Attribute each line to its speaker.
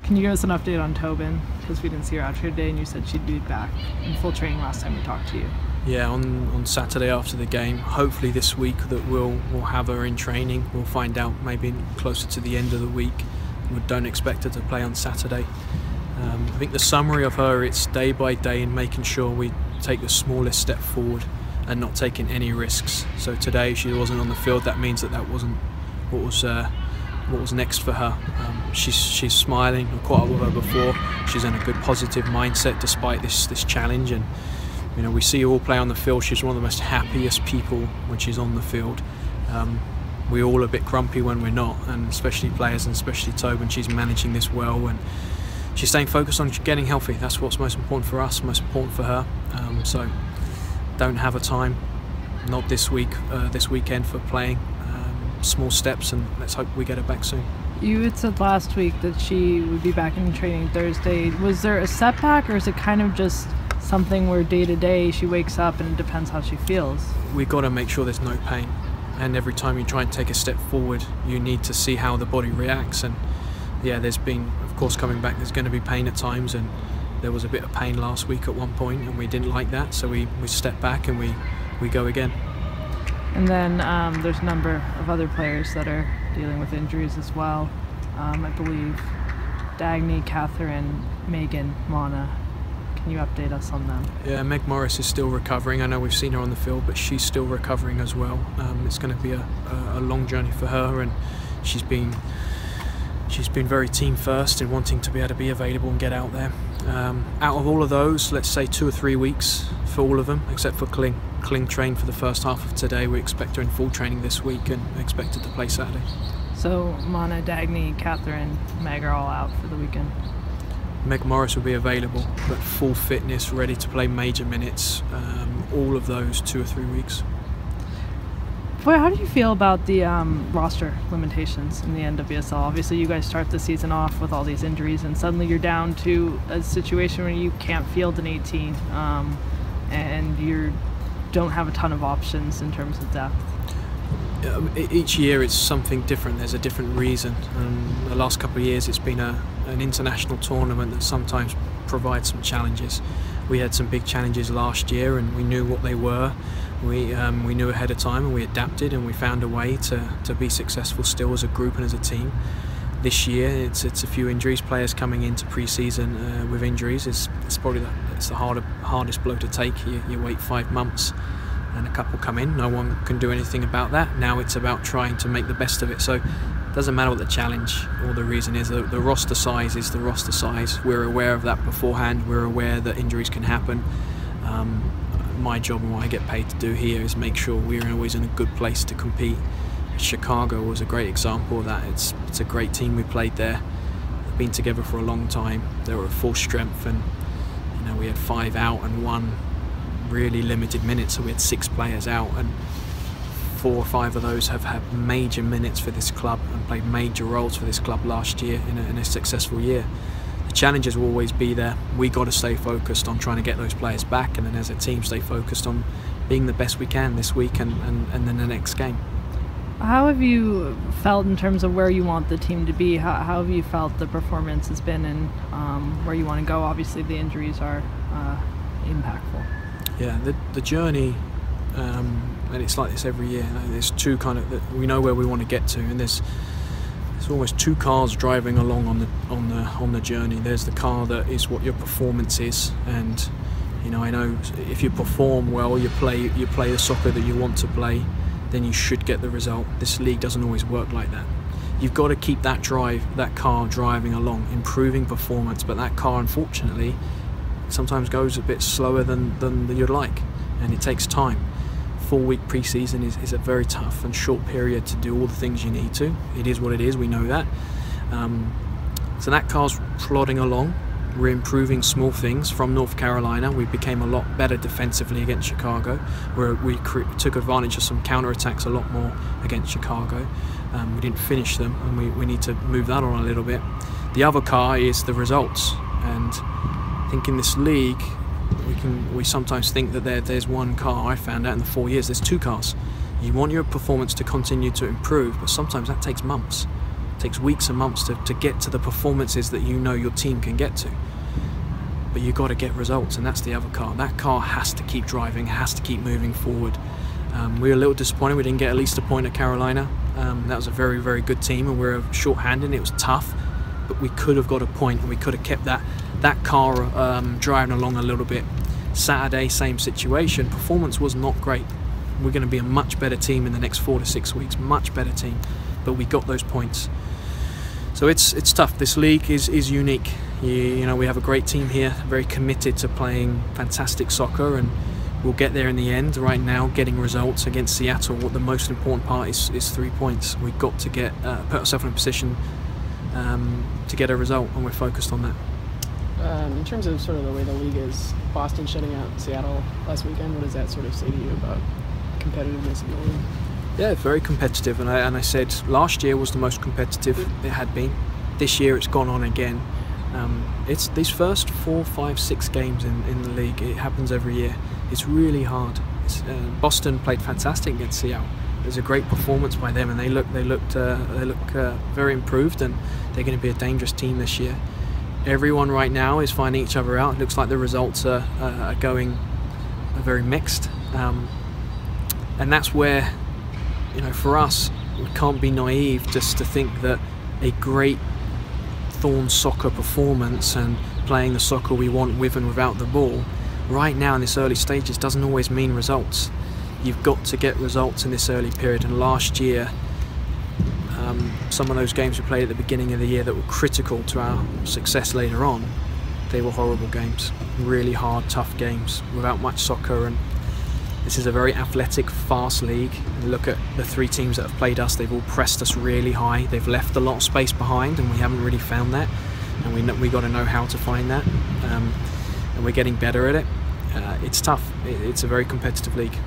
Speaker 1: Can you give us an update on Tobin? Because we didn't see her out here today, and you said she'd be back in full training last time we talked to you.
Speaker 2: Yeah, on Saturday after the game, hopefully this week that we'll have her in training. We'll find out maybe closer to the end of the week. We don't expect her to play on Saturday. I think the summary of her, it's day by day and making sure we take the smallest step forward and not taking any risks. So today she wasn't on the field. That means that wasn't what was next for her. She's smiling. I've caught up with her before. She's in a good positive mindset despite this challenge, and you know, we see her all play on the field. She's one of the most happiest people when she's on the field. We're all a bit grumpy when we're not, and especially players, and especially Tobin. She's managing this well, and she's staying focused on getting healthy. That's what's most important for us, most important for her. So don't have a time, not this week, this weekend for playing. Small steps, and let's hope we get her back soon.
Speaker 1: You had said last week that she would be back in training Thursday. Was there a setback, or is it kind of just something where day to day she wakes up and it depends how she feels?
Speaker 2: We've got to make sure there's no pain, and every time you try and take a step forward you need to see how the body reacts. And yeah, there's been, of course, coming back there's going to be pain at times, and there was a bit of pain last week at one point and we didn't like that, so we step back and we go again.
Speaker 1: And then there's a number of other players that are dealing with injuries as well. I believe Dagny, Catherine, Megan, Mana. Can you update us on them?
Speaker 2: Yeah, Meg Morris is still recovering. I know we've seen her on the field, but she's still recovering as well. It's going to be a long journey for her, and she's been very team first in wanting to be able to be available and get out there. Out of all of those, let's say 2 or 3 weeks for all of them, except for Kling. Kling trained for the first half of today. We expect her in full training this week and expect her to play Saturday.
Speaker 1: So Mana, Dagny, Catherine, Meg are all out for the weekend.
Speaker 2: Meg Morris will be available, but full fitness, ready to play major minutes, all of those 2 or 3 weeks.
Speaker 1: Boy, how do you feel about the roster limitations in the NWSL? Obviously, you guys start the season off with all these injuries, and suddenly you're down to a situation where you can't field an 18, and you don't have a ton of options in terms of depth.
Speaker 2: Each year it's something different. There's a different reason. The last couple of years it's been an international tournament that sometimes provides some challenges. We had some big challenges last year, and we knew what they were. We knew ahead of time, and we adapted, and we found a way to be successful still as a group and as a team. This year it's a few injuries. Players coming into pre-season with injuries. It's probably the hardest blow to take. You wait 5 months and a couple come in. No one can do anything about that. Now it's about trying to make the best of it. So it doesn't matter what the challenge or the reason is. The roster size is the roster size. We're aware of that beforehand. We're aware that injuries can happen. My job and what I get paid to do here is make sure we're always in a good place to compete. Chicago was a great example of that. It's a great team. We played there. They've been together for a long time. They were at full strength, and you know, we had 5 out and 1 really limited minutes, so we had 6 players out, and 4 or 5 of those have had major minutes for this club and played major roles for this club last year in a successful year. The challenges will always be there. We got to stay focused on trying to get those players back, and then as a team stay focused on being the best we can this week and then the next game.
Speaker 1: How have you felt in terms of where you want the team to be? How have you felt the performance has been, and where you want to go? Obviously the injuries are impactful.
Speaker 2: Yeah, the journey, and it's like this every year. There's two we know where we want to get to, and there's almost 2 cars driving along on the journey. There's the car that is what your performance is, and you know, I know if you perform well, you play the soccer that you want to play, then you should get the result. This league doesn't always work like that. You've got to keep that car driving along, improving performance, but that car, unfortunately, sometimes goes a bit slower than you'd like, and it takes time. 4-week pre-season is a very tough and short period to do all the things you need to. It is what it is, we know that. So that car's plodding along. We're improving small things. From North Carolina, we became a lot better defensively against Chicago, where we took advantage of some counter-attacks a lot more against Chicago. We didn't finish them, and we need to move that on a little bit. The other car is the results, and I think in this league we sometimes think that there's one car. I found out in the 4 years there's 2 cars. You want your performance to continue to improve, but sometimes that takes months. It takes weeks and months to get to the performances that you know your team can get to. But you've got to get results, and that's the other car. That car has to keep driving, has to keep moving forward. We were a little disappointed we didn't get at least a point at Carolina. That was a very, very good team, and we were short-handed. It was tough, but we could have got a point, and we could have kept that car driving along a little bit. Saturday, same situation. Performance was not great. We're going to be a much better team in the next 4 to 6 weeks, much better team, but we got those points. So it's tough. This league is unique. You know, we have a great team here, very committed to playing fantastic soccer, and we'll get there in the end. Right now, getting results against Seattle, what the most important part is 3 points. We've got to put ourselves in a position to get a result, and we're focused on that.
Speaker 3: In terms of sort of the way the league is, Boston shutting out Seattle last weekend, what does that sort of say to you about competitiveness in the league?
Speaker 2: Yeah, very competitive, and I said last year was the most competitive it had been. This year it's gone on again. It's these first 4, 5, 6 games in the league. It happens every year. It's really hard. Boston played fantastic against Seattle. It was a great performance by them, and they look very improved, and they're going to be a dangerous team this year. Everyone right now is finding each other out. It looks like the results are very mixed, and that's where, you know, for us, we can't be naive just to think that a great Thorns soccer performance and playing the soccer we want with and without the ball right now in this early stages doesn't always mean results. You've got to get results in this early period, and last year some of those games we played at the beginning of the year that were critical to our success later on, they were horrible games, really hard, tough games without much soccer. And this is a very athletic, fast league. And look at the 3 teams that have played us. They've all pressed us really high. They've left a lot of space behind, and we haven't really found that. And we got to know how to find that. And we're getting better at it. It's tough. It's a very competitive league.